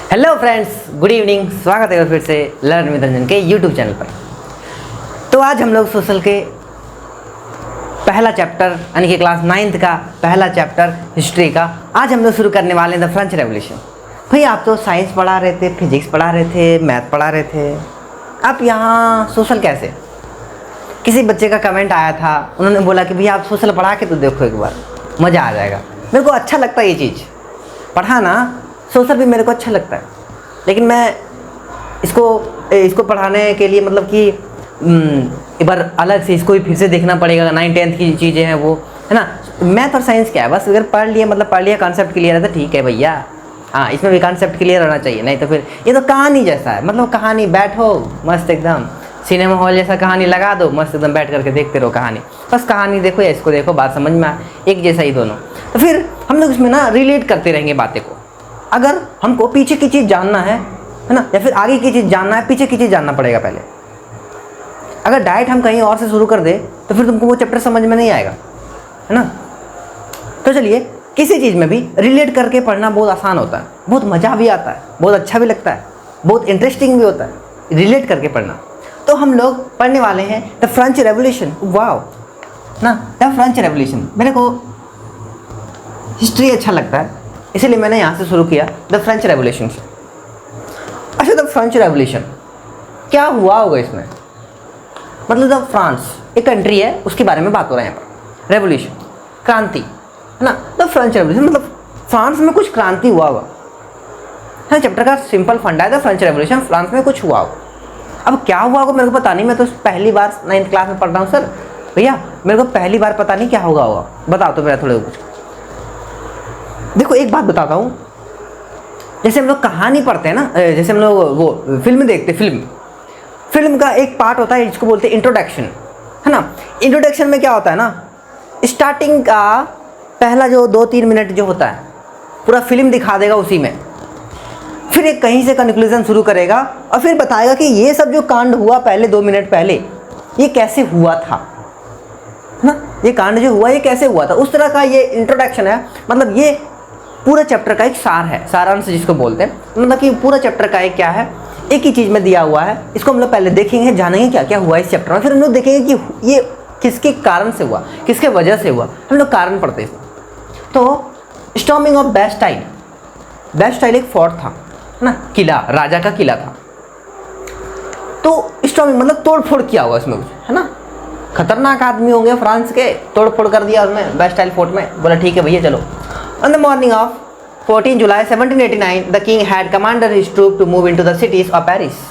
Hello friends, good evening. स्वागत है फिर से लर्न विद रंजन के यूट्यूब चैनल पर। तो आज हम लोग सोशल के पहला चैप्टर यानी कि क्लास 9th का पहला चैप्टर हिस्ट्री का आज हम लोग शुरू करने वाले हैं द फ्रेंच रेवोल्यूशन। भाई आप तो साइंस पढ़ा रहे थे, फिजिक्स पढ़ा रहे थे, मैथ पढ़ा रहे थे, आप यहाँ सोशल कैसे? किसी बच्चे का कमेंट आया था, उन्होंने बोला कि भैया आप सोशल पढ़ा के तो देखो एक बार, मज़ा आ जाएगा। मेरे को अच्छा लगता है ये चीज़ पढ़ाना, सोशल भी मेरे को अच्छा लगता है, लेकिन मैं इसको पढ़ाने के लिए मतलब कि एक बार अलग से इसको भी फिर से देखना पड़ेगा। 9th-10th की चीज़ें हैं वो, है ना। मैथ और साइंस क्या है, बस अगर पढ़ लिया कॉन्सेप्ट क्लियर है तो ठीक है भैया। हाँ, इसमें भी कॉन्सेप्ट क्लियर होना चाहिए, नहीं तो फिर ये तो कहानी जैसा है। मतलब कहानी बैठो मस्त एकदम सिनेमा हॉल जैसा कहानी लगा दो, मस्त एकदम बैठ करके देखते रहो कहानी। बस कहानी देखो या इसको देखो, बात समझ में आए, एक जैसा ही दोनों। तो फिर हम लोग इसमें ना रिलेट करते रहेंगे बातें को। अगर हमको पीछे की चीज़ जानना है ना, या फिर आगे की चीज़ जानना है, पीछे की चीज़ जानना पड़ेगा पहले। अगर डायरेक्ट हम कहीं और से शुरू कर दे तो फिर तुमको वो चैप्टर समझ में नहीं आएगा, है ना। तो चलिए, किसी चीज़ में भी रिलेट करके पढ़ना बहुत आसान होता है, बहुत मज़ा भी आता है, बहुत अच्छा भी लगता है, बहुत इंटरेस्टिंग भी होता है रिलेट करके पढ़ना। तो हम लोग पढ़ने वाले हैं द फ्रेंच रेवोल्यूशन। वाओ ना, द फ्रेंच रेवोल्यूशन। मेरे को हिस्ट्री अच्छा लगता है, इसीलिए मैंने यहाँ से शुरू किया द फ्रेंच रेवोल्यूशन से। अच्छा, द फ्रेंच रेवोल्यूशन क्या हुआ होगा इसमें? मतलब द फ्रांस एक कंट्री है, उसके बारे में बात हो रहा है यहाँ पर। रेवोल्यूशन क्रांति, है ना। द फ्रेंच रेवोल्यूशन मतलब फ्रांस में कुछ क्रांति हुआ होगा। हाँ, चैप्टर का सिंपल फंडा है द फ्रेंच रेवोल्यूशन, फ्रांस में कुछ हुआ होगा। अब क्या हुआ होगा मेरे को पता नहीं, मैं तो पहली बार 9th क्लास में पढ़ रहा हूँ सर। भैया मेरे को पहली बार पता नहीं क्या होगा बताओ तो मेरा थोड़े कुछ। देखो एक बात बताता हूँ, जैसे हम लोग कहानी पढ़ते हैं ना, जैसे हम लोग वो फिल्म देखते, फिल्म का एक पार्ट होता है जिसको बोलते हैं इंट्रोडक्शन, है ना। इंट्रोडक्शन में क्या होता है ना, स्टार्टिंग का पहला जो 2-3 मिनट जो होता है पूरा फिल्म दिखा देगा उसी में, फिर एक कहीं से कंक्लूजन शुरू करेगा और फिर बताएगा कि ये सब जो कांड हुआ पहले 2 मिनट पहले ये कैसे हुआ था, है ना। ये कांड जो हुआ ये कैसे हुआ था, उस तरह का ये इंट्रोडक्शन है। मतलब ये पूरा चैप्टर का एक सार है, सारांश जिसको बोलते हैं। मतलब कि पूरा चैप्टर का एक क्या है, एक ही चीज़ में दिया हुआ है। इसको हम लोग पहले देखेंगे, जानेंगे क्या क्या हुआ इस चैप्टर में, फिर हम लोग देखेंगे कि ये किसके कारण से हुआ, किसके वजह से हुआ। हम लोग कारण पढ़ते हैं। तो स्टॉर्मिंग ऑफ बेस्टाइल, बेस्टाइल एक फोर्ट था, है ना, किला, राजा का किला था। तो स्टॉर्मिंग मतलब तोड़ फोड़ किया होगा इसमें कुछ, है ना। खतरनाक आदमी होंगे फ्रांस के, तोड़ फोड़ कर दिया उसमें बेस्टाइल फोर्ट में। बोला ठीक है भैया चलो। On the morning of 14 July 1789, the king had commanded his troops to move into the cities of Paris.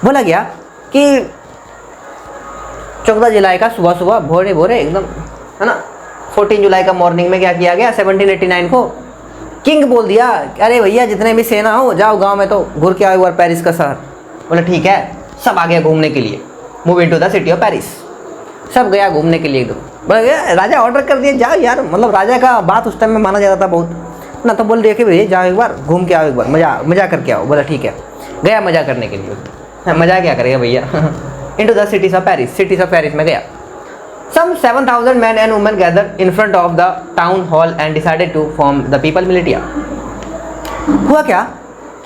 बोला गया कि 14 जुलाई का सुबह सुबह भोरे भोरे एकदम, है ना, 14 जुलाई का मॉर्निंग में क्या किया गया, 1789 को किंग बोल दिया, अरे भैया जितने भी सेना हो जाओ गांव में तो घूर के आओ एक बार पेरिस का शहर। बोला ठीक है, सब आ गया घूमने के लिए। Move into the city of Paris, सब गया घूमने के लिए एकदम। बोला राजा ऑर्डर कर दिया जाओ यार, मतलब राजा का बात उस टाइम में माना जाता था बहुत ना। तो बोल दिया कि भैया जाओ एक बार घूम के आओ, एक बार मज़ा करके आओ। बोला ठीक है, गया मज़ा करने के लिए। हाँ, मज़ा क्या करेगा भैया। Into the cities of Paris, cities of Paris में गया। Some 7,000 men and women gathered in front of the town hall and decided to form the people militia. हुआ क्या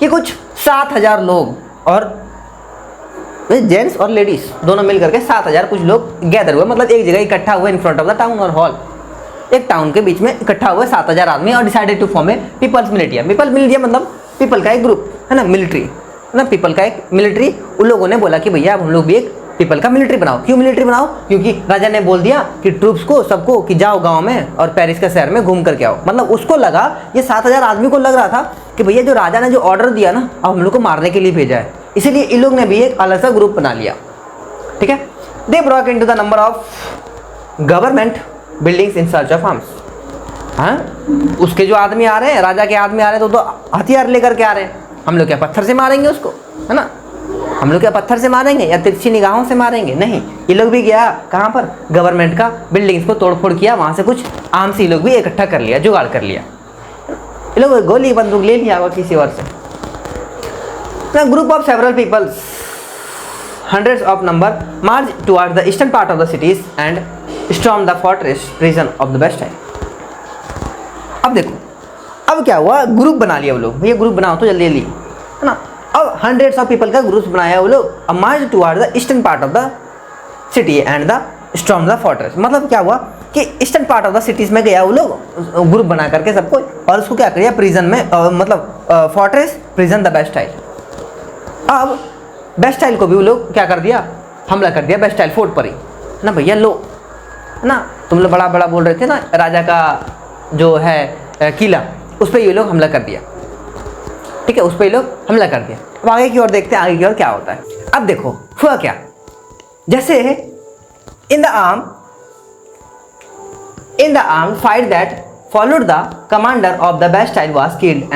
कि कुछ 7,000 लोग और जेंट्स और लेडीज दोनों मिल करके 7,000 कुछ लोग गैदर हुए, मतलब एक जगह इकट्ठा हुए in front of the town और हॉल। एक टाउन के बीच में इकट्ठा हुए 7,000 आदमी और decided to form a peoples militia. People militia मतलब पीपल का एक ग्रुप, है ना, मिलिट्री, है ना, पीपल का एक मिलिट्री। उन लोगों ने बोला कि भैया अब हम लोग भी एक पीपल का मिलिट्री बनाओ। क्यों मिलिट्री बनाओ? क्योंकि राजा ने बोल दिया कि ट्रूप्स को सबको कि जाओ गांव में और पेरिस के शहर में घूम करके आओ। मतलब उसको लगा, ये 7,000 आदमी को लग रहा था कि भैया जो राजा ने जो ऑर्डर दिया ना, अब हम लोग को मारने के लिए भेजा है, इसीलिए इन लोग ने भी एक अलग सा ग्रुप बना लिया। ठीक है, they broke into the number of government buildings in search of arms. हाँ, उसके जो आदमी आ रहे हैं, राजा के आदमी आ रहे हैं, तो हथियार लेकर के आ रहे हैं। हम लोग क्या पत्थर से मारेंगे उसको, है ना, हम लोग क्या पत्थर से मारेंगे या तिरछी निगाहों से मारेंगे? नहीं, ये लोग भी गया कहाँ पर, गवर्नमेंट का बिल्डिंग्स को तोड़फोड़ किया, वहाँ से कुछ आर्म्स ये लोग भी इकट्ठा कर लिया, जुगाड़ कर लिया। ये लोग गोली बंदूक ले लिया होगा किसी और से। Group of several peoples, hundreds of number, marched towards the eastern part of the cities and stormed the fortress prison of the Bastille. अब देखो अब क्या हुआ, ग्रुप बना लिया वो लोग, भैया ग्रुप बनाओ तो जल्दी जल्दी, है ना। अब हंड्रेड्स ऑफ पीपल का ग्रुप बनाया वो लोग, march towards the eastern part of the city and the storm the fortress. मतलब क्या हुआ कि eastern part of the cities में गया वो लोग ग्रुप बना करके सबको, और उसको क्या किया प्रिजन में, मतलब फोर्ट्रेस प्रिजन द बेस्टाइल। अब बेस्टाइल को भी वो लोग क्या कर दिया, हमला कर दिया बेस्टाइल फोर्ट पर ही, है ना भैया लो, है ना। तुम लोग बड़ा बड़ा बोल रहे थे ना राजा का जो है किला, उस पर ये लोग हमला कर दिया, ठीक है, उस पर ये लोग हमला कर दिया। अब आगे की ओर देखते हैं, आगे की ओर क्या होता है। अब देखो हुआ क्या, जैसे in the arm fight that followed the commander of the Bastille was killed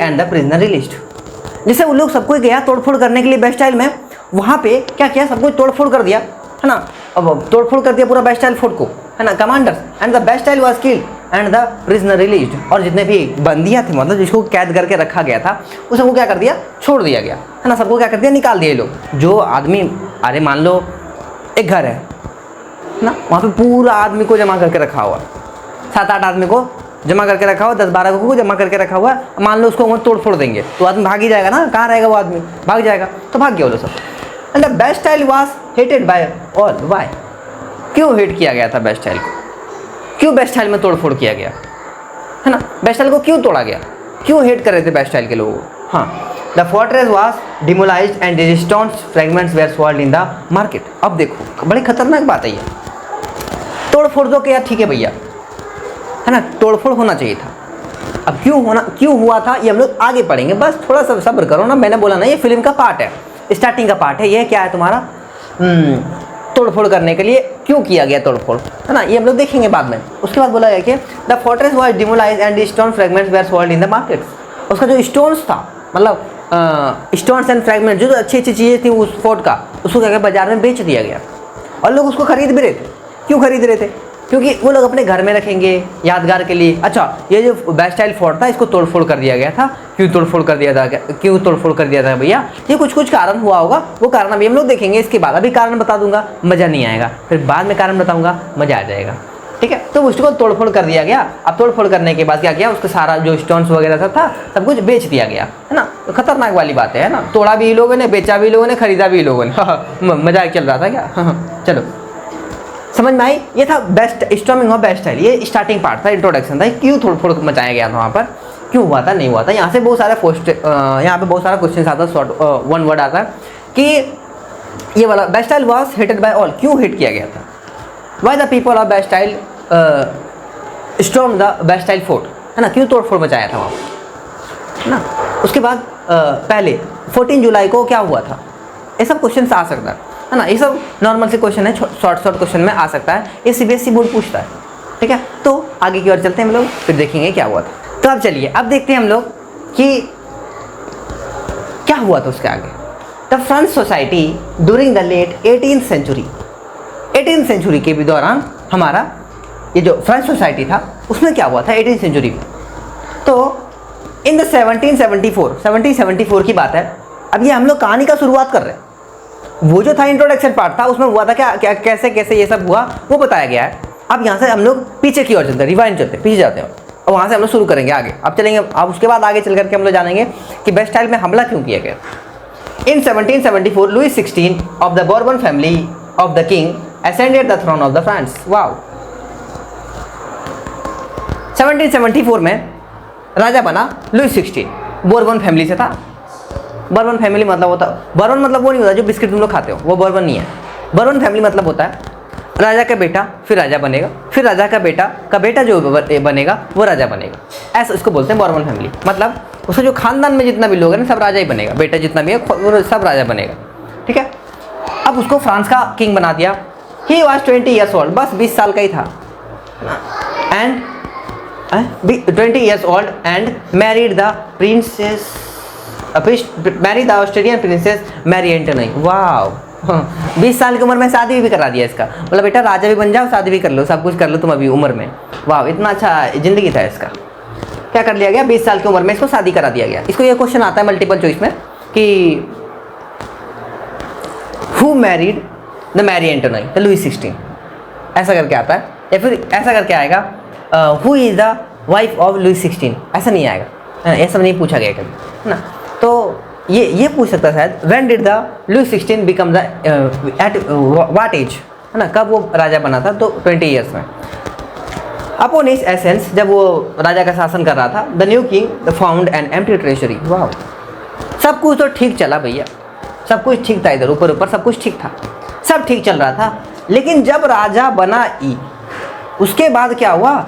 and the prisoner released. जैसे वो लोग सबको गया तोड़फोड़ करने के लिए बेस्टाइल में, वहाँ पे क्या किया, सबको तोड़फोड़ कर दिया, है ना। अब तोड़फोड़ कर दिया पूरा बेस्टाइल फोर्ट को, है ना। Commanders and the Bastille was killed and the prisoner released. और जितने भी बंदियाँ थे, मतलब जिसको कैद करके रखा गया था, उस सबको क्या कर दिया, छोड़ दिया गया, है ना। सबको क्या कर दिया, निकाल दिया ये लोग। जो आदमी, अरे मान लो एक घर है ना, वहाँ पे पूरा आदमी को जमा करके रखा हुआ, 7-8 आदमी को जमा करके रखा हुआ, 10-12 को जमा करके रखा हुआ, मान लो उसको तोड़ फोड़ देंगे तो आदमी भाग ही जाएगा ना, कहाँ रहेगा वो आदमी, भाग जाएगा, तो भाग गया वो लोग सब। And the Bastille was hated by all. Why, क्यों हेट किया गया था बेस्टाइल को, क्यों बेस्टाइल में तोड़ फोड़ किया गया, है ना। बेस्टाइल को क्यों तोड़ा गया, क्यों हेट कर रहे थे बेस्टाइल के लोग। हाँ, the fortress was demolished and its stones fragments were sold in the market। अब देखो बड़ी खतरनाक बात है ये, तोड़ फोड़ दो क्या, ठीक है भैया, है ना, तोड़ फोड़ होना चाहिए था। अब क्यों हुआ था ये हम लोग आगे पढ़ेंगे, बस थोड़ा सा सब्र करो ना। मैंने बोला ना ये फिल्म का पार्ट है, स्टार्टिंग का पार्ट है, ये क्या है तुम्हारा तोड़फोड़ करने के लिए क्यों किया गया तोड़फोड़, है ना, ये हम लोग देखेंगे बाद में। उसके बाद बोला गया कि the fortress was demolished and stone fragments were sold in the market. उसका जो स्टोन्स था, मतलब स्टोन्स एंड फ्रैगमेंट, जो अच्छी अच्छी चीज़ें थी उस फोर्ट का, उसको क्या बाजार में बेच दिया गया, और लोग उसको खरीद भी रहे थे। क्यों खरीद रहे थे, क्योंकि वो लोग अपने घर में रखेंगे यादगार के लिए। अच्छा, ये जो बेस्टाइल फोर्ट था इसको तोड़फोड़ कर दिया गया था, क्यों तोड़फोड़ कर दिया था भैया, ये कुछ कारण हुआ होगा, वो कारण अभी हम लोग देखेंगे। इसके बाद अभी कारण बता दूंगा मज़ा नहीं आएगा, फिर बाद में कारण बताऊंगा मज़ा आ जाएगा, ठीक है। तो उसको तोड़फोड़ कर दिया गया। अब तोड़फोड़ करने के बाद क्या किया, उसका सारा जो स्टोन्स वगैरह सब था सब कुछ बेच दिया गया, है ना। तो खतरनाक वाली बात है ना, तोड़ा भी लोगों ने, बेचा भी लोगों ने, खरीदा भी लोगों ने। मजाक चल रहा था क्या। चलो समझ में आई। ये था बेस्ट स्टॉर्मिंग ऑफ बेस्टाइल, ये स्टार्टिंग पार्ट था, इंट्रोडक्शन था, क्यों तोड़फोड़ मचाया गया था वहाँ पर, क्यों हुआ था, नहीं हुआ था। यहाँ से बहुत सारे यहाँ पे बहुत सारा क्वेश्चन आता है, शॉर्ट वन वर्ड आता है कि ये वाला Bastille was hated by all, क्यों हेट किया गया था। Why the people of Bastille storm the Bastille fort, है ना, क्यों तोड़फोड़ मचाया था वहाँ, है ना। उसके बाद पहले 14 जुलाई को क्या हुआ था, ये सब क्वेश्चन आ सकता है ना। ये सब नॉर्मल से क्वेश्चन है, शॉर्ट क्वेश्चन में आ सकता है, ये CBSE बोर्ड पूछता है, ठीक है। तो आगे की ओर चलते हैं हम लोग, फिर देखेंगे क्या हुआ था। तो अब चलिए अब देखते हैं हम लोग कि क्या हुआ था उसके आगे। The French society during the late 18th century, 18th century के भी दौरान हमारा ये जो फ्रेंच सोसाइटी था उसमें क्या हुआ था 18th सेंचुरी में। तो इन द 1774 की बात है। अब ये हम लोग कहानी का शुरुआत कर रहे हैं, वो जो था इंट्रोडक्शन पार्ट था उसमें हुआ था क्या कैसे कैसे ये सब हुआ वो बताया गया है। अब यहाँ से हम लोग पीछे की ओर चलते हैं, रिवाइंड चलते हैं, पीछे जाते हैं और वहाँ से हम लोग शुरू करेंगे आगे। अब चलेंगे, अब उसके बाद आगे चल करके हम लोग जानेंगे कि बेस्टाइल में हमला क्यों किया गया। इन 1774 Louis 16 of the Bourbon family of the king ascended the throne of the France। Wow, 1774 में राजा बना लुई 16, बोर्बन फैमिली से था। बोर्बन फैमिली मतलब होता, बोर्बन मतलब वो नहीं होता जो बिस्किट तुम लोग खाते हो, वो बोर्बन नहीं है। बोर्बन फैमिली मतलब होता है राजा का बेटा फिर राजा बनेगा, फिर राजा का बेटा जो बनेगा वो राजा बनेगा, ऐसा इसको बोलते हैं बोर्बन फैमिली। मतलब उसका जो खानदान में जितना भी लोग हैं ना सब राजा ही बनेगा, बेटा जितना भी है वो सब राजा बनेगा, ठीक है। अब उसको फ्रांस का किंग बना दिया। ही वॉज 20 years old, बस 20 साल का ही था, and 20 years old and married the Australian princess Marie Antoinette. Wow, 20 साल की उम्र में शादी भी करा दिया इसका, मतलब बेटा राजा भी बन जाओ, शादी भी कर लो, सब कुछ कर लो तुम अभी उम्र में। वाह, इतना अच्छा जिंदगी था इसका। क्या कर लिया गया, 20 साल की उम्र में इसको शादी करा दिया गया। इसको ये क्वेश्चन आता है मल्टीपल चॉइस में कि who married the Marie Antoinette the Louis 16, ऐसा करके आता है, या फिर ऐसा करके आएगा who is the wife of Louis 16, ऐसा नहीं आएगा, ऐसा नहीं पूछा गया कभी, है ना। तो ये पूछ सकता है शायद, when did the Louis 16 become the at what age, है ना, कब वो राजा बना था, तो 20 ईयर्स में। अपॉन हिज एसेंस, जब वो राजा का शासन कर रहा था, the new king found an empty treasury. वाह, सब कुछ तो ठीक चला भैया, सब कुछ ठीक था, इधर ऊपर ऊपर सब कुछ ठीक था, सब ठीक चल रहा था। लेकिन जब राजा बना ई, उसके बाद क्या हुआ,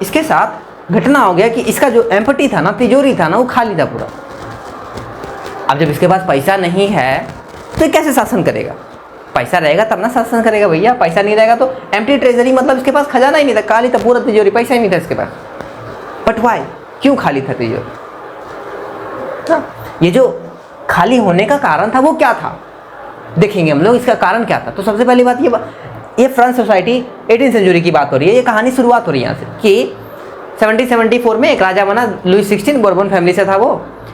इसके साथ घटना हो गया कि इसका जो एम्प्टी था ना, तिजोरी था ना, वो खाली था पूरा। अब जब इसके पास पैसा नहीं है तो ये कैसे शासन करेगा, पैसा रहेगा तब ना शासन करेगा भैया, पैसा नहीं रहेगा तो एम्प्टी ट्रेजरी मतलब इसके पास खजाना ही नहीं था, खाली था पूरा तिजोरी, पैसा ही नहीं था इसके पास। बट वाई, क्यों खाली था तिजोरी? हाँ, ये जो खाली होने का कारण था वो क्या था, देखेंगे हम लोग इसका कारण क्या था। तो सबसे पहली बात ये फ्रांस सोसाइटी 18वीं सेंचुरी की बात हो रही है, ये कहानी शुरुआत हो रही है यहाँ से कि 1774 में एक राजा बना, लुई 16 बोर्बन फैमिली से था वो,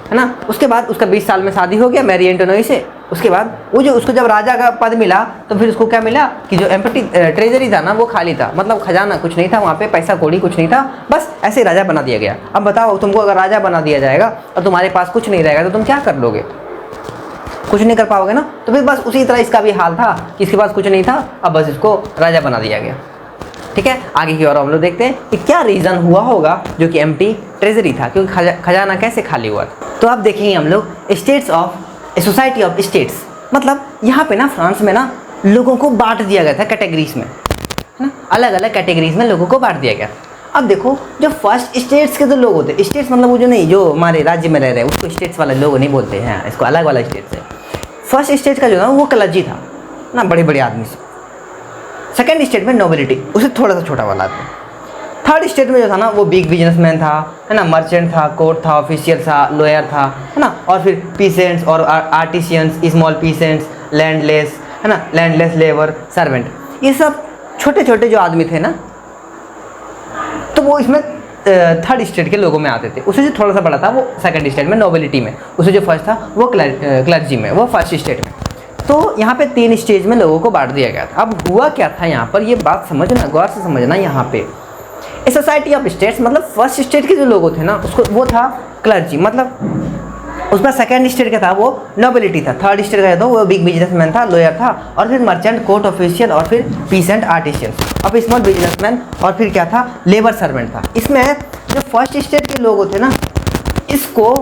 है ना। उसके बाद उसका 20 साल में शादी हो गया मैरी एंटोनी से। उसके बाद वो जो उसको जब राजा का पद मिला तो फिर उसको क्या मिला कि जो एम्प्टी ट्रेजरी था ना वो खाली था, मतलब खजाना कुछ नहीं था वहाँ पे, पैसा कौड़ी कुछ नहीं था, बस ऐसे ही राजा बना दिया गया। अब बताओ तुमको अगर राजा बना दिया जाएगा और तुम्हारे पास कुछ नहीं रहेगा तो तुम क्या कर लोगे, कुछ नहीं कर पाओगे ना। तो फिर बस उसी तरह इसका भी हाल था कि इसके पास कुछ नहीं था, अब बस इसको राजा बना दिया गया। ठीक है, आगे की ओर हम लोग देखते हैं कि क्या रीज़न हुआ होगा जो कि एम्प्टी ट्रेजरी था, क्योंकि खजाना कैसे खाली हुआ। तो अब देखेंगे हम लोग states of society of states, मतलब यहाँ पे ना फ्रांस में ना लोगों को बांट दिया गया था कैटेगरीज में, है ना, अलग अलग कैटेगरीज में लोगों को बांट दिया गया। अब देखो जो फर्स्ट स्टेट्स के जो लोग होते हैं, स्टेट्स मतलब वो जो नहीं जो हमारे राज्य में रह रहे हैं उसको स्टेट्स वाले लोग नहीं बोलते हैं, इसको अलग वाला स्टेट्स है। फर्स्ट स्टेट का जो था वो क्लर्जी था ना, बड़े बड़े आदमी से। सेकेंड स्टेट में नोबिलिटी, उसे थोड़ा सा छोटा वाला आदमी। थर्ड स्टेट में जो था ना वो बिग बिजनेसमैन था, है ना, मर्चेंट था, कोर्ट था, ऑफिशियल था, लॉयर था, है ना, और फिर पीसेंट्स और आर्टिशियंस, स्मॉल पीसेंट्स, लैंडलेस, है ना, लैंडलेस लेबर, सर्वेंट, ये सब छोटे छोटे जो आदमी थे ना, तो वो इसमें थर्ड स्टेट के लोगों में आते थे। उसे जो थोड़ा सा बड़ा था वो सेकंड स्टेट में नोबिलिटी में, उसे जो फर्स्ट था वो क्लर्जी में, वो फर्स्ट स्टेट में। तो यहाँ पे 3 स्टेज में लोगों को बांट दिया गया था। अब हुआ क्या था यहाँ पर, ये बात समझना, गौर से समझना। यहाँ पे ए सोसाइटी ऑफ स्टेट्स मतलब फर्स्ट स्टेट के जो लोग थे ना उसको वो था क्लर्जी, मतलब उसका सेकंड स्टेट का था वो नोबिलिटी था, थर्ड स्टेट का था वो बिग बिजनेसमैन था, लॉयर था, और फिर मर्चेंट, कोर्ट ऑफिशियल, और फिर पीसेंट, आर्टिशियन, और फिर स्मॉल बिजनेसमैन, और फिर क्या था, लेबर सर्वेंट था। इसमें जो फर्स्ट स्टेट के लोग होते ना इसको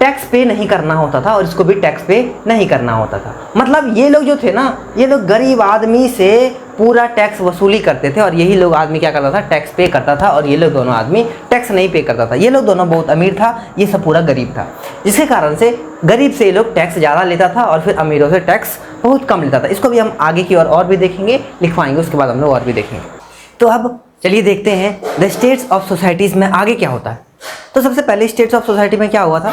टैक्स पे नहीं करना होता था और इसको भी टैक्स पे नहीं करना होता था। मतलब ये लोग जो थे ना, ये लोग गरीब आदमी से पूरा टैक्स वसूली करते थे और यही लोग आदमी क्या करता था, टैक्स पे करता था, और ये लोग दोनों आदमी टैक्स नहीं पे करता था। ये लोग दोनों बहुत अमीर था, ये सब पूरा गरीब था, जिसके कारण से गरीब से ये लोग टैक्स ज़्यादा लेता था और फिर अमीरों से टैक्स बहुत कम लेता था। इसको भी हम आगे की ओर और भी देखेंगे, लिखवाएंगे, उसके बाद हम लोग और भी देखेंगे। तो अब चलिए देखते हैं द स्टेट्स ऑफ सोसाइटीज़ में आगे क्या होता है। तो सबसे पहले स्टेट्स ऑफ सोसाइटी में क्या हुआ था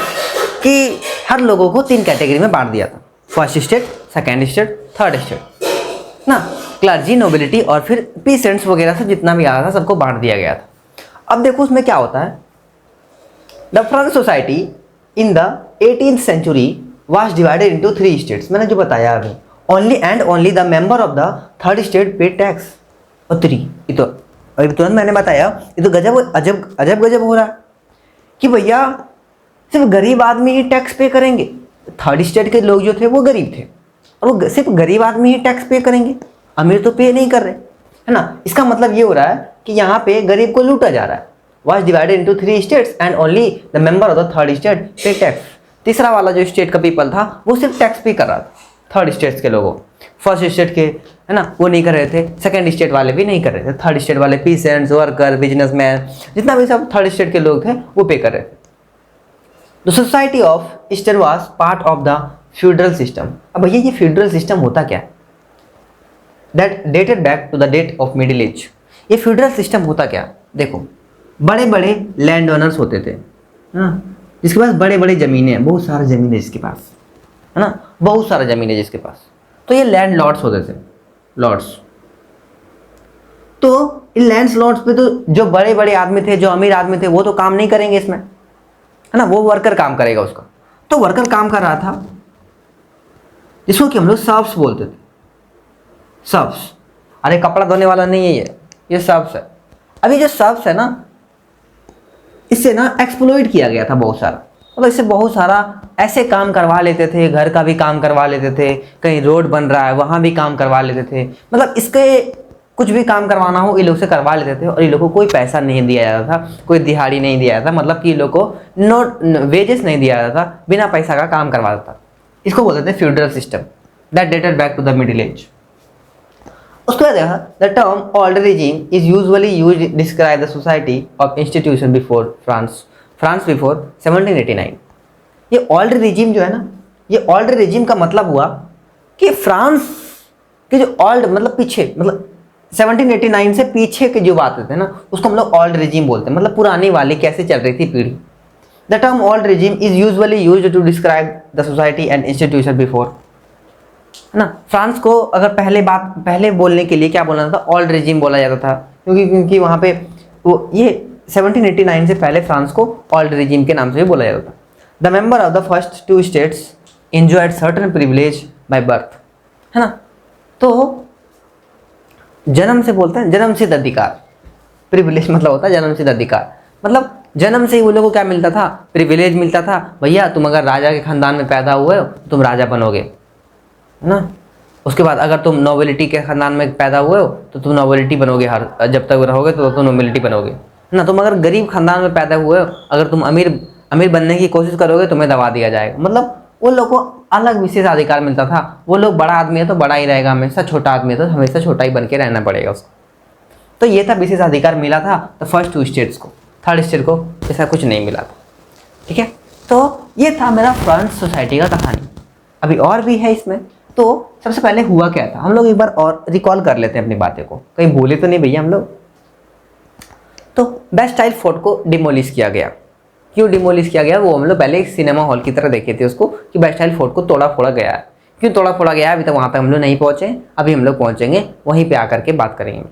कि हर लोगों को 3 कैटेगरी में बांट दिया था, first state, second state, third state ना, क्लर्जी, नोबिलिटी और फिर पीसेंट्स वगैरह सब जितना भी आ रहा था सबको बांट दिया गया था। अब देखो उसमें क्या होता है, the France society in the 18th century was divided into 3 states. मैंने जो बताया अभी, only the member of the third state pay tax और 3, ये तो अभी तुरंत मैंने बताया, ये तो अजब गजब हो रहा है कि भैया सिर्फ गरीब आदमी ही टैक्स पे करेंगे। थर्ड स्टेट के लोग जो थे वो गरीब थे और वो सिर्फ गरीब आदमी ही टैक्स पे करेंगे, अमीर तो पे नहीं कर रहे, है ना। इसका मतलब ये हो रहा है कि यहाँ पे गरीब को लूटा जा रहा है। Was divided into 3 states and only the member of the third state pay tax. तीसरा वाला जो स्टेट का पीपल था वो सिर्फ टैक्स पे कर रहा था, थर्ड स्टेट्स के लोगों, फर्स्ट स्टेट के, है ना, वो नहीं कर रहे थे, सेकंड स्टेट वाले भी नहीं कर रहे थे, थर्ड स्टेट वाले पीसेंट्स, वर्कर, बिजनेसमैन, जितना भी सब थर्ड स्टेट के लोग थे वो पे कर रहे थे। The society of eastern was part of the feudal system. अब भैया ये फ्यूडरल सिस्टम होता क्या, that dated back to the date of middle age. ये फ्यूडरल सिस्टम होता क्या, देखो बड़े बड़े लैंड ओनर्स होते थे, हाँ, जिसके पास बड़े बड़े ज़मीनें हैं, बहुत सारा ज़मीन है जिसके पास, है ना, बहुत सारा ज़मीन है जिसके पास, तो ये लैंड लॉर्ड्स होते थे, लॉर्ड्स। तो इन लैंड लॉर्ड्स पे तो जो बड़े बड़े आदमी थे, जो अमीर आदमी थे, वो तो काम नहीं करेंगे इसमें, है ना, वो वर्कर काम करेगा उसका। तो वर्कर काम कर रहा था जिसको कि हम लोग सर्व्स बोलते थे, सर्व्स। अरे कपड़ा धोने वाला नहीं है ये सर्व्स है। अभी जो सर्व्स है ना, इससे ना एक्सप्लॉइट किया गया था बहुत सारा, मतलब इससे बहुत सारा ऐसे काम करवा लेते थे, घर का भी काम करवा लेते थे, कहीं रोड बन रहा है वहाँ भी काम करवा लेते थे, मतलब इसके कुछ भी काम करवाना हो ये लोग से करवा लेते थे। और ये लोग को कोई पैसा नहीं दिया जाता था, कोई दिहाड़ी नहीं दिया जाता, मतलब कि ये लोग को नो वेजेस नहीं दिया जाता, बिना पैसा का काम करवाता था। इसको बोलते थे feudal system that dated back to the middle age. उसके बाद देखा the term old regime is usually used describe the society of institution before France before 1789। ये ओल्ड रिजीम जो है ना, ये ओल्ड रिजीम का मतलब हुआ कि फ्रांस के जो ओल्ड मतलब पीछे, मतलब 1789 से पीछे के जो बातें थे ना उसको हम लोग ओल्ड रिजीम बोलते हैं, मतलब पुरानी वाली कैसे चल रही थी पीढ़ी। The term old regime is usually used to describe the society and institution before, है ना। फ्रांस को अगर पहले बोलने के लिए क्या बोलना था, ओल्ड रिजीम बोला जाता था, क्योंकि वहाँ पे वो ये 1789 से पहले फ्रांस को ओल्ड रिजीम के नाम से भी बोला जाता था। The member of the first two states enjoyed certain privilege by birth, है ना। तो जन्म से बोलते हैं जन्म सिद्ध अधिकार, प्रिविलेज मतलब होता है जन्म सिद्ध अधिकार, मतलब जन्म से ही वो लोगों को क्या मिलता था, प्रिविलेज मिलता था। भैया तुम अगर राजा के खानदान में पैदा हुए हो तुम राजा बनोगे, है ना। उसके बाद अगर तुम नोबिलिटी के खानदान में पैदा हुए हो तो तुम नोबिलिटी बनोगे, हर जब तक रहोगे तो तुम नोबिलिटी बनोगे, है ना। तुम अगर गरीब खानदान में पैदा हुए हो, अगर तुम अमीर बनने की कोशिश करोगे तुम्हें दबा दिया जाएगा, मतलब वो लोग को अलग विशेष अधिकार मिलता था। वो लोग बड़ा आदमी है तो बड़ा ही रहेगा हमेशा, छोटा आदमी है तो हमेशा छोटा ही बन के रहना पड़ेगा उसको। तो ये था विशेष अधिकार मिला था तो फर्स्ट टू स्टेट्स को, थर्ड स्टेट को ऐसा कुछ नहीं मिला था, ठीक है। तो ये था मेरा फ्रांस सोसाइटी का कहानी। अभी और भी है इसमें। तो सबसे पहले हुआ क्या था, हम लोग एक बार और रिकॉल कर लेते हैं अपनी बातें को, कहीं भूले तो नहीं भैया हम लोग। तो बेस्टाइल फोर्ट को डिमोलिश किया गया। क्यों डिमोलिश किया गया, वो हम लोग पहले एक सिनेमा हॉल की तरह देखे थे उसको, कि बेस्टाइल फोर्ट को तोड़ा फोड़ा गया है। क्यों तोड़ा फोड़ा गया है, अभी तक वहाँ तक हम लोग नहीं पहुँचे, अभी हम लोग पहुँचेंगे, वहीं पे आकर के बात करेंगे,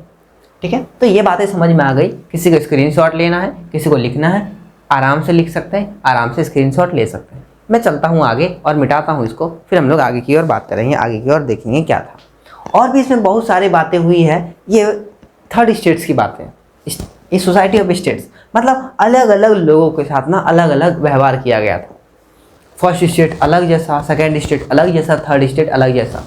ठीक है। तो ये बातें समझ में आ गई। किसी को स्क्रीनशॉट लेना है, किसी को लिखना है, आराम से लिख सकते हैं, आराम से स्क्रीनशॉट ले सकते हैं। मैं चलता हूँ आगे और मिटाता हूँ इसको, फिर हम लोग आगे की ओर बात करेंगे, आगे की ओर देखेंगे क्या था। और भी इसमें बहुत सारी बातें हुई है। ये थर्ड स्टेट्स की बातें, इस सोसाइटी ऑफ स्टेट्स, मतलब अलग अलग लोगों के साथ ना अलग अलग व्यवहार किया गया था। फर्स्ट स्टेट अलग जैसा, सेकेंड स्टेट अलग जैसा, थर्ड स्टेट अलग जैसा,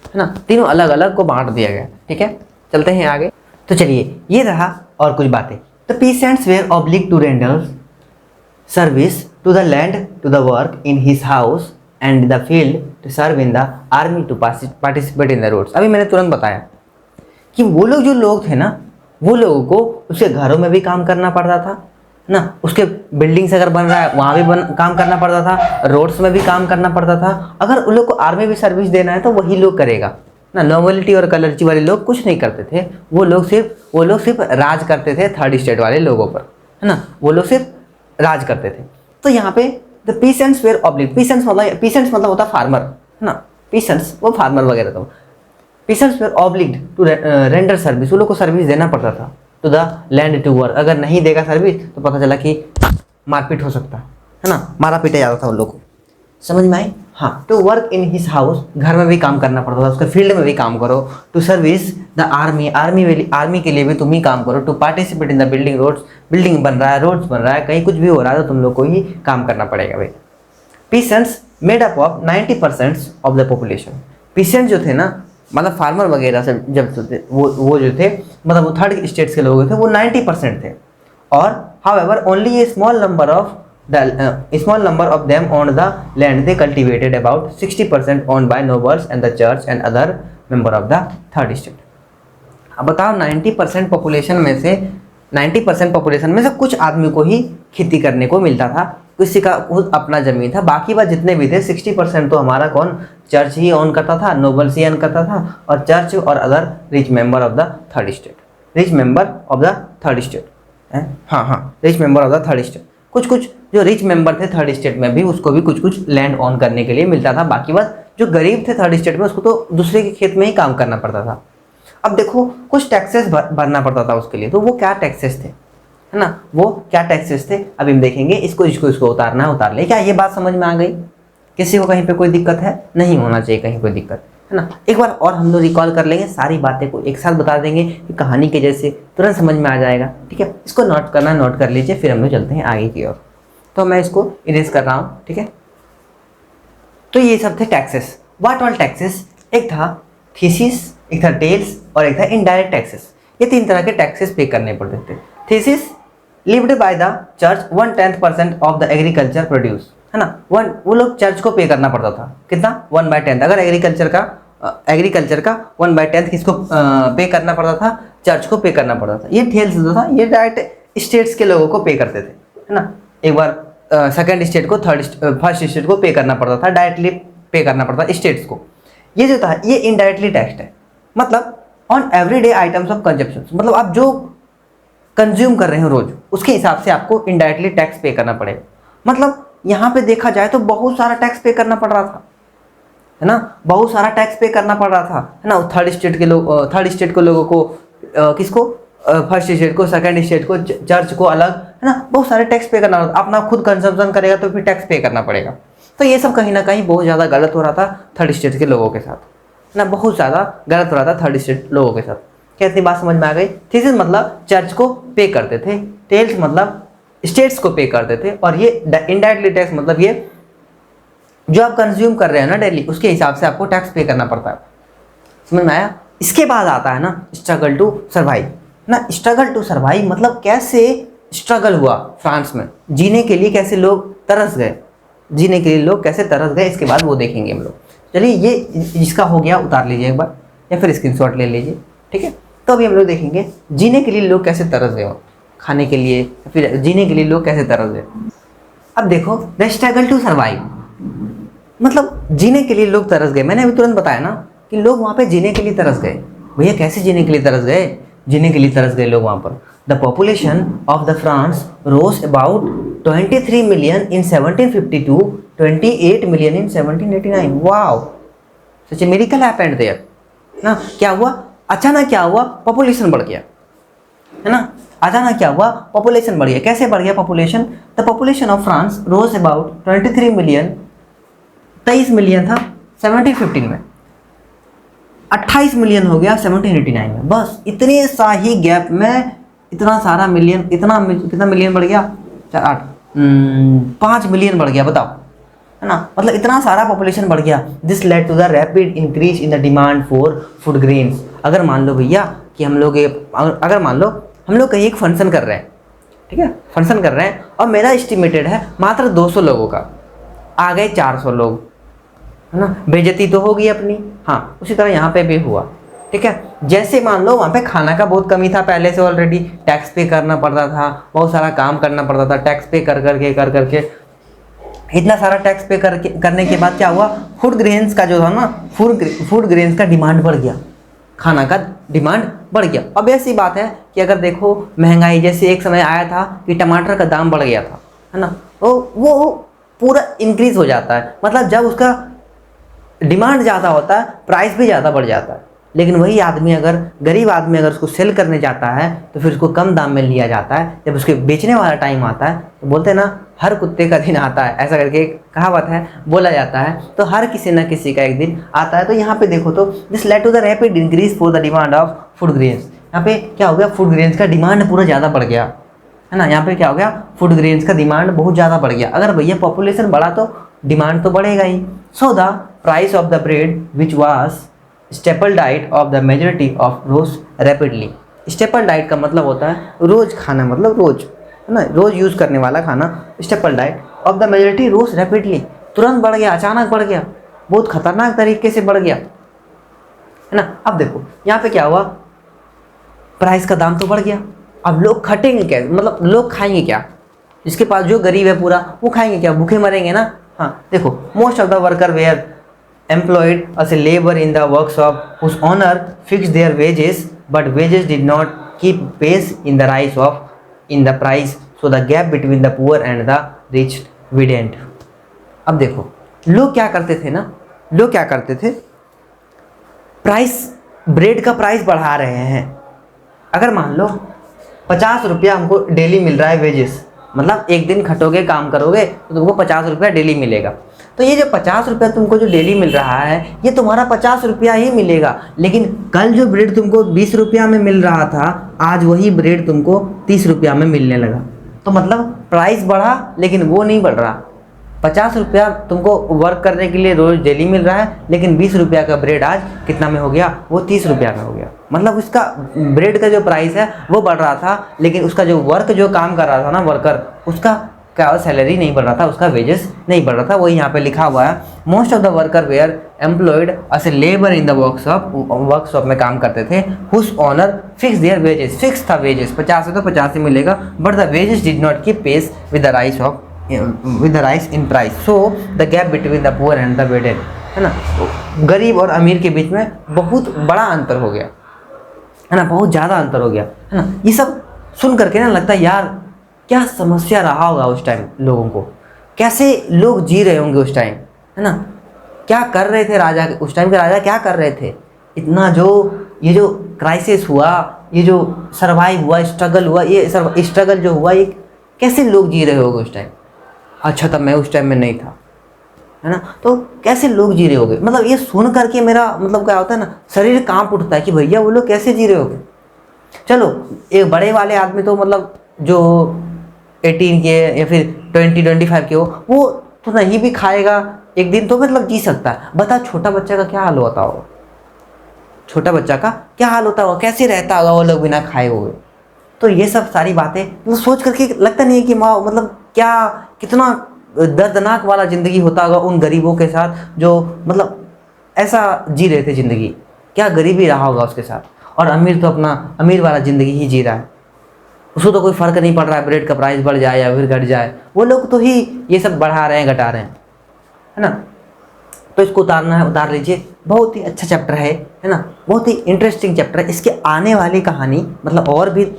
है ना। तीनों अलग अलग को बांट दिया गया, ठीक है। चलते हैं आगे। तो चलिए ये रहा और कुछ बातें। The peasants were oblige to render service to the land, to the work in his house and the field, to serve in the army, to participate in the roads. अभी मैंने तुरंत बताया कि वो लोग जो लोग थे ना, वो लोगों को उसके घरों में भी काम करना पड़ता था ना, उसके बिल्डिंग्स अगर बन रहा है वहाँ भी काम करना पड़ता था, रोड्स में भी काम करना पड़ता था। अगर उन लोग को आर्मी भी सर्विस देना है तो वही लोग करेगा ना। नॉर्मलिटी और कलर्जी वाले लोग कुछ नहीं करते थे, वो लोग सिर्फ राज करते थे थर्ड स्टेट वाले लोगों पर, है ना। वो लोग सिर्फ राज करते थे। तो यहाँ पे the peasants were oblige, peasants मतलब होता फार्मर, है ना। पीसेंट्स वो फार्मर वगैरह था। Peasants were obliged to render service, वो लोग को सर्विस देना पड़ता था। To the land, to work, अगर नहीं देगा सर्विस तो पता चला कि मारपीट हो सकता है ना, मारा पीटा जाता था उन लोग को। समझ में आई। हाँ, to work in his house, घर में भी काम करना पड़ता था, उसके फील्ड में भी काम करो। To service the army, army के लिए भी तुम ही काम करो। To participate in the building roads, building बन रहा है, रोड्स बन रहा है, कहीं कुछ भी हो रहा है तो तुम लोग को ही काम करना पड़ेगा भाई। Peasants made up of 90% of the population. Pheasant जो थे ना, मतलब फार्मर वगैरह से जब थे वो जो थे, मतलब वो थर्ड स्टेट्स के लोग थे, वो 90% थे। और however only A small number of them on the land they cultivated, about 60% owned by nobles and the church and other member of the third state। अब बताओ 90% पॉपुलेशन में से कुछ आदमी को ही खेती करने को मिलता था, किसी का खुद अपना जमीन था, बाकी बात जितने भी थे 60% तो हमारा कौन, चर्च ही ओन करता था, नोबल्स ही ओन करता था, और चर्च और other rich member of the third state, rich member of the third state, rich member of the third state. कुछ जो रिच मेंबर थे थर्ड स्टेट में भी, उसको भी कुछ लैंड ऑन करने के लिए मिलता था। बाकी बात जो गरीब थे थर्ड स्टेट में, उसको तो दूसरे के खेत में ही काम करना पड़ता था। अब देखो कुछ टैक्सेस भरना पड़ता था उसके लिए, तो वो क्या टैक्सेस थे, है ना, वो क्या टैक्सेस थे अभी हम देखेंगे। इसको उतारना है, उतार ले। क्या ये बात समझ में आ गई? किसी को कहीं पे कोई दिक्कत है? नहीं होना चाहिए कहीं कोई दिक्कत। है ना। एक बार और हम लोग रिकॉल कर लेंगे, सारी बातें को एक साथ बता देंगे कि कहानी के जैसे तुरंत समझ में आ जाएगा। ठीक है, इसको नोट करना नोट कर लीजिए, फिर हम लोग चलते हैं आगे की ओर। तो मैं इसको इरेज कर रहा हूँ। ठीक है, तो ये सब थे टैक्सेस। What all taxes? एक था थीसिस, एक था टेल्स और एक था इनडायरेक्ट टैक्सेस। ये 3 तरह के टैक्सेस पे करने पड़ते थे। Thesis lived by the church 1/10% of the agriculture produce, है ना। वो लोग चर्च को पे करना पड़ता था। कितना? 1/10। अगर एग्रीकल्चर का 1/10 किसको पे करना पड़ता था? चर्च को पे करना पड़ता था। ये टेल्स जो था ये डायरेक्ट स्टेट्स के लोगों को पे करते थे, है ना। एक बार सेकंड स्टेट को फर्स्ट स्टेट को पे करना पड़ता था, डायरेक्टली पे करना पड़ता स्टेट्स को। ये जो था ये इनडायरेक्टली टैक्स है, मतलब on everyday items of consumption, मतलब आप जो कंज्यूम कर रहे हो रोज उसके हिसाब से आपको इनडायरेक्टली टैक्स पे करना पड़ेगा। मतलब यहाँ पे देखा जाए तो बहुत सारा टैक्स पे करना पड़ रहा था, है ना। बहुत सारा टैक्स पे करना पड़ रहा था, है ना। थर्ड स्टेट के लोगों को किसको? फर्स्ट स्टेट को, सेकंड स्टेट को, चर्च को अलग, है ना। बहुत सारे टैक्स पे करना, अपना खुद कंजम्पशन करेगा तो फिर टैक्स पे करना पड़ेगा। तो ये सब कहीं ना कहीं बहुत ज़्यादा गलत हो रहा था थर्ड स्टेट के लोगों के साथ, है ना। बहुत ज़्यादा गलत हो रहा था थर्ड स्टेट लोगों के साथ। क्या इतनी बात समझ में आ गई? थीसिस मतलब चर्च को पे करते थे, टेल्स मतलब स्टेट्स को पे करते थे, और ये इनडायरेक्टली टैक्स मतलब ये जो आप कंज्यूम कर रहे हैं ना डेली उसके हिसाब से आपको टैक्स पे करना पड़ता है। समझ में आया? इसके बाद आता है ना स्ट्रगल टू सर्वाइव, ना। स्ट्रगल टू सर्वाइव मतलब कैसे स्ट्रगल हुआ फ्रांस में, जीने के लिए कैसे लोग तरस गए, जीने के लिए लोग कैसे तरस गए, इसके बाद वो देखेंगे हम लोग। चलिए ये जिसका हो गया उतार लीजिए एक बार या फिर स्क्रीनशॉट ले लीजिए। ठीक है, तो अभी हम लोग देखेंगे जीने के लिए लोग कैसे तरस गए, खाने के लिए फिर जीने के लिए लोग कैसे तरस गए। अब देखो द स्ट्रगल टू सर्वाइव मतलब जीने के लिए लोग तरस गए। मैंने अभी तुरंत बताया ना कि लोग वहाँ पे जीने के लिए तरस गए। भैया कैसे जीने के लिए तरस गए? जीने के लिए तरस गए लोग वहाँ पर। The population of the France rose about 23 million in 1752, 28 million in 1789। Wow, such a miracle happened there ना। क्या हुआ? अचानक क्या हुआ? पॉपुलेशन बढ़ गया, है ना। अचानक क्या हुआ? पॉपुलेशन बढ़ गया। कैसे बढ़ गया population? The population of France rose about 23 million, 23 million था 1715 में, 28 मिलियन हो गया 1789 में। बस इतने सा ही गैप में इतना सारा मिलियन, कितना मिलियन बढ़ गया? 5 मिलियन बढ़ गया, बताओ, है ना। मतलब इतना सारा पॉपुलेशन बढ़ गया। This led to the rapid increase in the demand for food grains. अगर मान लो भैया कि अगर मान लो हम लोग कहीं एक फंक्शन कर रहे हैं, ठीक है, फंक्शन कर रहे हैं और मेरा एस्टिमेटेड है मात्र 200 लोगों का, आ गए 400 लोग, है ना। बेइज्जती तो होगी अपनी। हाँ, उसी तरह यहाँ पे भी हुआ। ठीक है, जैसे मान लो वहाँ पे खाना का बहुत कमी था पहले से, ऑलरेडी टैक्स पे करना पड़ता था, बहुत सारा काम करना पड़ता था, टैक्स पे कर करके इतना सारा टैक्स पे करने के बाद क्या हुआ? फूड ग्रेन्स का जो था ना, फूड ग्रेन्स का डिमांड बढ़ गया, खाना का डिमांड बढ़ गया। अब ऐसी बात है कि अगर देखो महंगाई, जैसे एक समय आया था कि टमाटर का दाम बढ़ गया था, है ना, वो पूरा इंक्रीज हो जाता है। मतलब जब उसका डिमांड ज़्यादा होता है प्राइस भी ज़्यादा बढ़ जाता है। लेकिन वही आदमी अगर, गरीब आदमी अगर उसको सेल करने जाता है तो फिर उसको कम दाम में लिया जाता है। जब उसके बेचने वाला टाइम आता है तो बोलते हैं ना, हर कुत्ते का दिन आता है, ऐसा करके एक कहावत है, बोला जाता है। तो हर किसी न किसी का एक दिन आता है। तो यहाँ पे देखो तो this led to the rapid increase for the demand of food grains. यहाँ पे क्या हो गया? फूड ग्रेन्स का डिमांड पूरा ज़्यादा बढ़ गया, है ना। यहाँ पे क्या हो गया? फूड ग्रेन्स का डिमांड बहुत ज़्यादा बढ़ गया। अगर भैया पॉपुलेशन बढ़ा तो डिमांड तो बढ़ेगा ही। So the price of the bread which was staple diet of the majority of rose rapidly. Staple diet का मतलब होता है रोज खाना, मतलब रोज, है ना, रोज यूज़ करने वाला खाना। Staple diet of the majority rose rapidly, तुरंत बढ़ गया, अचानक बढ़ गया, बहुत खतरनाक तरीके से बढ़ गया, है ना। अब देखो यहाँ पे क्या हुआ? प्राइस का दाम तो बढ़ गया। अब लोग खटेंगे क्या? मतलब लोग खाएंगे क्या? जिसके पास, जो गरीब है पूरा, वो खाएंगे क्या? भूखे मरेंगे ना। हाँ देखो, most of the worker were employed as a labor in the workshop whose owner fixed their wages, but wages did not keep pace in the rise of in the price, so the gap between the poor and the rich widened। अब देखो लोग क्या करते थे ना, लोग क्या करते थे, प्राइस, ब्रेड का प्राइस बढ़ा रहे हैं। अगर मान लो 50 रुपया हमको डेली मिल रहा है वेजेस, मतलब एक दिन खटोगे काम करोगे तो तुमको 50 रुपया डेली मिलेगा। तो ये जो 50 रुपया तुमको जो डेली मिल रहा है ये तुम्हारा 50 रुपया ही मिलेगा, लेकिन कल जो ब्रेड तुमको 20 रुपया में मिल रहा था आज वही ब्रेड तुमको 30 रुपया में मिलने लगा। तो मतलब प्राइस बढ़ा लेकिन वो नहीं बढ़ रहा। 50 रुपया तुमको वर्क करने के लिए रोज डेली मिल रहा है, लेकिन 20 रुपया का ब्रेड आज कितना में हो गया, वो 30 रुपया में हो गया। मतलब उसका ब्रेड का जो प्राइस है वो बढ़ रहा था, लेकिन उसका जो वर्क जो काम कर रहा था ना वर्कर, उसका क्या सैलरी नहीं बढ़ रहा था, उसका वेजेस नहीं बढ़ रहा था। वही यहाँ पे लिखा हुआ है, most of the worker were employed as a labour in the workshop में काम करते थे, whose owner fix their wages, fix था वेजेस 50 है तो 50 ही मिलेगा, but the wages did not keep pace with the rise in price, so the gap between the poor and the wedded, है ना, गरीब और अमीर के बीच में बहुत बड़ा अंतर हो गया, है ना, बहुत ज़्यादा अंतर हो गया, है ना। ये सब सुन करके ना लगता है यार क्या समस्या रहा होगा उस टाइम लोगों को, कैसे लोग जी रहे होंगे उस टाइम, है ना, क्या कर रहे थे राजा, उस टाइम के राजा क्या कर रहे थे। इतना ये जो क्राइसिस हुआ, ये जो सर्वाइव हुआ, स्ट्रगल हुआ, ये स्ट्रगल जो हुआ ये कैसे लोग जी रहे होंगे उस टाइम। अच्छा तब मैं उस टाइम में नहीं था, है ना, तो कैसे लोग जी रहे होंगे। मतलब ये सुन करके मेरा मतलब क्या होता है ना, शरीर कांप उठता है कि भैया वो लोग कैसे जी रहे होंगे। चलो एक बड़े वाले आदमी तो मतलब जो 18 के या फिर 20-25 के हो, वो तो नहीं भी खाएगा एक दिन तो मतलब जी सकता है। बता छोटा बच्चा का क्या हाल होता होगा, छोटा बच्चा का क्या हाल होता होगा, कैसे रहता होगा वो लोग बिना खाए हुए। तो ये सब सारी बातें मतलब सोच करके लगता नहीं है कि माँ मतलब क्या कितना दर्दनाक वाला ज़िंदगी होता होगा उन गरीबों के साथ जो मतलब ऐसा जी रहे थे ज़िंदगी, क्या गरीबी रहा होगा उसके साथ। और अमीर तो अपना अमीर वाला ज़िंदगी ही जी रहा है, उसको तो कोई फ़र्क नहीं पड़ रहा है ब्रेड का प्राइस बढ़ जाए या फिर घट जाए, वो लोग तो ही ये सब बढ़ा रहे हैं घटा रहे हैं, है ना। तो इसको उतारना है उतार लीजिए, बहुत ही अच्छा चैप्टर है ना, बहुत ही इंटरेस्टिंग चैप्टर है। इसके आने वाली कहानी मतलब और भी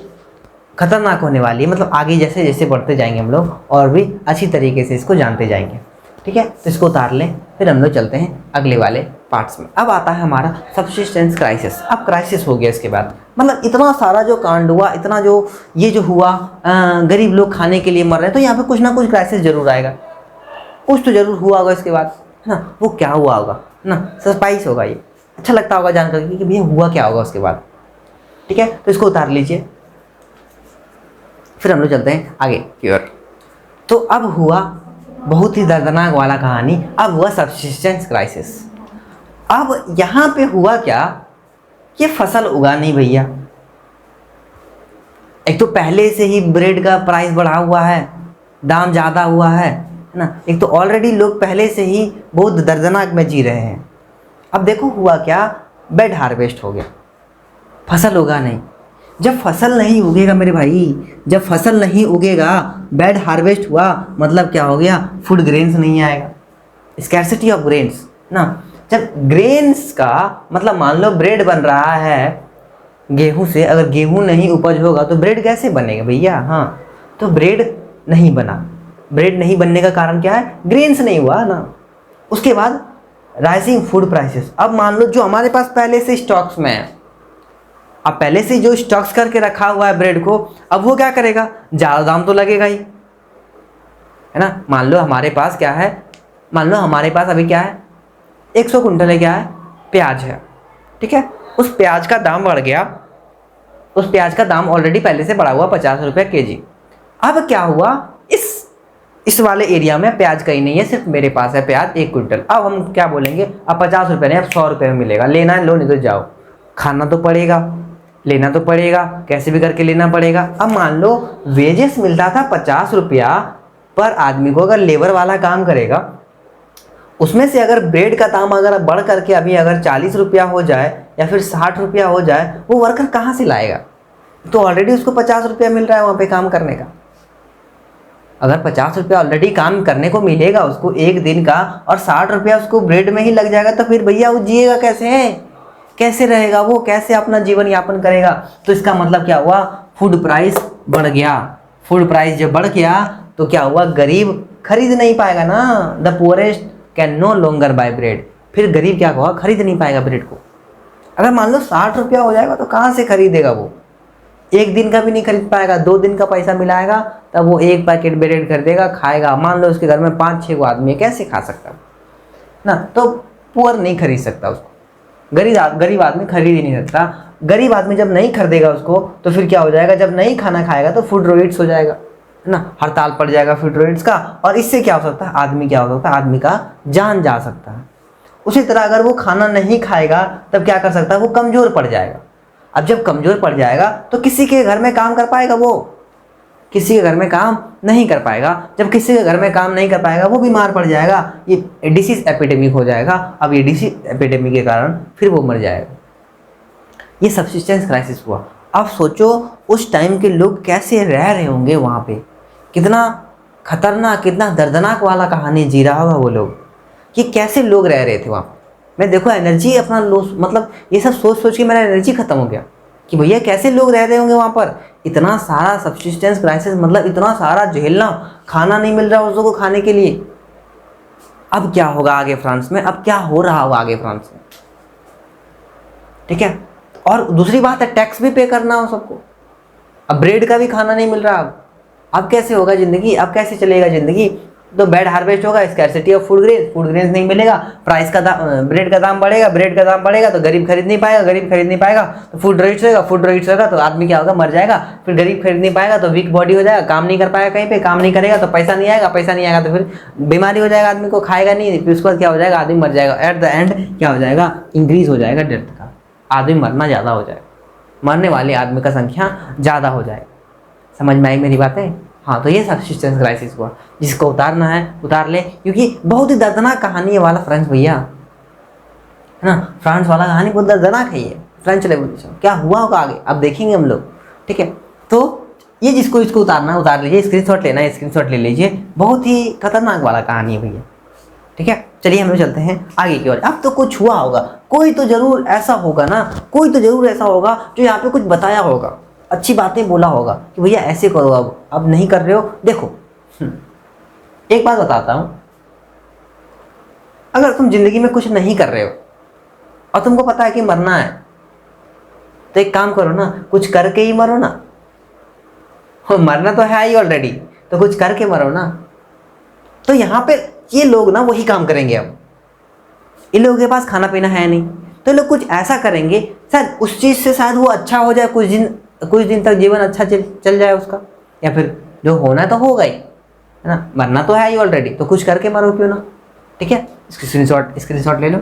खतरनाक होने वाली है, मतलब आगे जैसे जैसे बढ़ते जाएंगे हम लोग और भी अच्छी तरीके से इसको जानते जाएंगे, ठीक है। तो इसको उतार लें, फिर हम लोग चलते हैं अगले वाले पार्ट्स में। अब आता है हमारा सब्सिस्टेंस क्राइसिस। अब क्राइसिस हो गया इसके बाद, मतलब इतना सारा जो कांड हुआ, इतना जो ये जो हुआ, गरीब लोग खाने के लिए मर रहे हैं, तो यहाँ पे कुछ ना कुछ क्राइसिस जरूर आएगा, कुछ तो जरूर हुआ होगा इसके बाद, है ना। वो क्या हुआ होगा ना, सरप्राइज होगा, ये अच्छा लगता होगा जान करके कि भैया हुआ क्या होगा उसके बाद, ठीक है। तो इसको उतार लीजिए, फिर हम लोग चलते हैं आगे की ओर। तो अब हुआ बहुत ही दर्दनाक वाला कहानी, अब हुआ सब्सिस्टेंस क्राइसिस। अब यहाँ पे हुआ क्या, ये फसल उगा नहीं भैया, एक तो पहले से ही ब्रेड का प्राइस बढ़ा हुआ है, दाम ज़्यादा हुआ है ना, एक तो ऑलरेडी लोग पहले से ही बहुत दर्दनाक में जी रहे हैं। अब देखो हुआ क्या, बैड हार्वेस्ट हो गया, फसल उगा नहीं। जब फसल नहीं उगेगा मेरे भाई, जब फसल नहीं उगेगा, बैड हार्वेस्ट हुआ, मतलब क्या हो गया, फूड ग्रेन्स नहीं आएगा, स्कैर्सिटी ऑफ ग्रेन्स ना। जब ग्रेन्स का मतलब मान लो ब्रेड बन रहा है गेहूं से, अगर गेहूं नहीं उपज होगा तो ब्रेड कैसे बनेगा भैया। हाँ, तो ब्रेड नहीं बना, ब्रेड नहीं बनने का कारण क्या है, ग्रेन्स नहीं हुआ ना। उसके बाद राइजिंग फूड प्राइसेस। अब मान लो जो हमारे पास पहले से स्टॉक्स में है, अब पहले से जो स्टॉक्स करके रखा हुआ है ब्रेड को, अब वो क्या करेगा, ज़्यादा दाम तो लगेगा ही, है ना। मान लो हमारे पास क्या है, मान लो हमारे पास अभी क्या है, 100 कुंटल है, क्या है, प्याज है, ठीक है। उस प्याज का दाम बढ़ गया, उस प्याज का दाम ऑलरेडी पहले से बढ़ा हुआ 50 रुपये केजी। अब क्या हुआ, इस वाले एरिया में प्याज कहीं नहीं है, सिर्फ मेरे पास है प्याज 1 कुंटल। अब हम क्या बोलेंगे, अब 50 रुपये नहीं, अब 100 रुपये में मिलेगा, लेना है लो, नहीं तो जाओ, खाना तो पड़ेगा, लेना तो पड़ेगा, कैसे भी करके लेना पड़ेगा। अब मान लो वेजेस मिलता था 50 रुपया पर आदमी को, अगर लेबर वाला काम करेगा, उसमें से अगर ब्रेड का दाम अगर बढ़ करके अभी अगर 40 रुपया हो जाए या फिर 60 रुपया हो जाए, वो वर्कर कहाँ से लाएगा। तो ऑलरेडी उसको 50 रुपया मिल रहा है वहाँ पे काम करने का। अगर 50 रुपया ऑलरेडी काम करने को मिलेगा उसको एक दिन का, और 60 रुपया उसको ब्रेड में ही लग जाएगा, तो फिर भैया वो जिएगा कैसे है, कैसे रहेगा वो, कैसे अपना जीवन यापन करेगा। तो इसका मतलब क्या हुआ, फूड प्राइस बढ़ गया। फूड प्राइस जब बढ़ गया तो क्या हुआ, गरीब खरीद नहीं पाएगा ना, the poorest can no longer buy bread. फिर गरीब क्या हुआ, खरीद नहीं पाएगा ब्रेड को। अगर मान लो 60 रुपया हो जाएगा तो कहाँ से खरीदेगा वो, एक दिन का भी नहीं खरीद पाएगा, 2 दिन का पैसा मिलाएगा तब वो 1 पैकेट ब्रेड खरीदेगा, खाएगा। मान लो उसके घर में 5-6 आदमी है, कैसे खा सकता है। ना, तो पुअर नहीं खरीद सकता उसको, गरीब आदमी खरीद ही नहीं सकता। गरीब आदमी जब नहीं खरीदेगा उसको तो फिर क्या हो जाएगा, जब नहीं खाना खाएगा तो फूड रोइड्स हो जाएगा, है ना, हड़ताल पड़ जाएगा फूड रोइड्स का, और इससे क्या हो सकता है, आदमी क्या हो सकता है, आदमी का जान जा सकता है। उसी तरह अगर वो खाना नहीं खाएगा तब क्या कर सकता है, वो कमज़ोर पड़ जाएगा। अब जब कमज़ोर पड़ जाएगा तो किसी के घर में काम कर पाएगा, वो किसी के घर में काम नहीं कर पाएगा। जब किसी के घर में काम नहीं कर पाएगा वो बीमार पड़ जाएगा, ये डिसीज एपिडेमिक हो जाएगा। अब ये डिसीज एपिडेमिक के कारण फिर वो मर जाएगा। ये सब्सिस्टेंस क्राइसिस हुआ। अब सोचो उस टाइम के लोग कैसे रह रहे होंगे वहाँ पे, कितना खतरनाक, कितना दर्दनाक वाला कहानी जी रहा होगा वो लोग, कि कैसे लोग रह रहे थे वहाँ। मैं देखो एनर्जी अपना लॉस, मतलब ये सब सोच सोच के मेरा एनर्जी खत्म हो गया कि भैया कैसे लोग रह रहे होंगे वहाँ पर। इतना सारा सब्सिस्टेंस क्राइसिस, मतलब इतना सारा झेलना, खाना नहीं मिल रहा उसको को खाने के लिए। अब क्या होगा आगे फ्रांस में, अब क्या हो रहा होगा आगे फ्रांस में, ठीक है। और दूसरी बात है टैक्स भी पे करना हो सबको। अब ब्रेड का भी खाना नहीं मिल रहा। अब कैसे होगा ज़िंदगी, अब कैसे चलेगा ज़िंदगी। तो बैड हार्वेस्ट होगा, स्कैर्सिटी ऑफ फूड ग्रेन्स नहीं मिलेगा, प्राइस का दाम, ब्रेड का दाम बढ़ेगा तो गरीब खरीद नहीं पाएगा तो फूड रेट्स होगा तो आदमी क्या होगा, मर जाएगा। फिर गरीब खरीद नहीं पाएगा तो वीक बॉडी हो जाएगा, काम नहीं कर पाएगा, कहीं पे काम नहीं करेगा तो पैसा नहीं आएगा तो फिर बीमारी हो जाएगा, आदमी को खाएगा नहीं, फिर उसके बाद क्या हो जाएगा, आदमी मर जाएगा। एट द एंड क्या हो जाएगा, इंक्रीज हो जाएगा डेथ का, आदमी मरना ज़्यादा हो जाएगा, मरने वाले आदमी का संख्या ज़्यादा हो जाएगा। समझ में आई मेरी बातें। हाँ, तो ये सब्सिस्टेंस क्राइसिस हुआ, जिसको उतारना है उतार ले, क्योंकि बहुत ही दर्दनाक कहानी है वाला फ्रांस भैया, है ना। फ्रांस वाला कहानी बहुत दर्दनाक है ये फ्रेंच रेवोल्यूशन। क्या हुआ होगा आगे अब देखेंगे हम लोग, ठीक है। तो ये जिसको इसको उतारना है उतार लीजिए, स्क्रीनशॉट लेना है स्क्रीनशॉट ले लीजिए, बहुत ही खतरनाक वाला कहानी है भैया, ठीक है। चलिए हम लोग चलते हैं आगे की ओर। अब तो कुछ हुआ होगा, कोई तो जरूर ऐसा होगा ना, कोई तो जरूर ऐसा होगा जो यहाँ पे कुछ बताया होगा, अच्छी बातें बोला होगा कि भैया ऐसे करो, अब नहीं कर रहे हो। देखो एक बात बताता हूँ, अगर तुम जिंदगी में कुछ नहीं कर रहे हो और तुमको पता है कि मरना है, तो एक काम करो ना, कुछ करके ही मरो ना। मरना तो है ही ऑलरेडी, तो कुछ करके मरो ना। तो यहाँ पे ये लोग ना वही काम करेंगे। अब इन लोगों के पास खाना पीना है नहीं, तो लोग कुछ ऐसा करेंगे, शायद उस चीज़ से शायद वो अच्छा हो जाए, कुछ दिन तक जीवन अच्छा चल जाए उसका, या फिर जो होना है तो होगा ही, है ना। मरना तो है ही ऑलरेडी, तो कुछ करके मरो क्यों ना, ठीक है। स्क्रीनशॉट ले लो।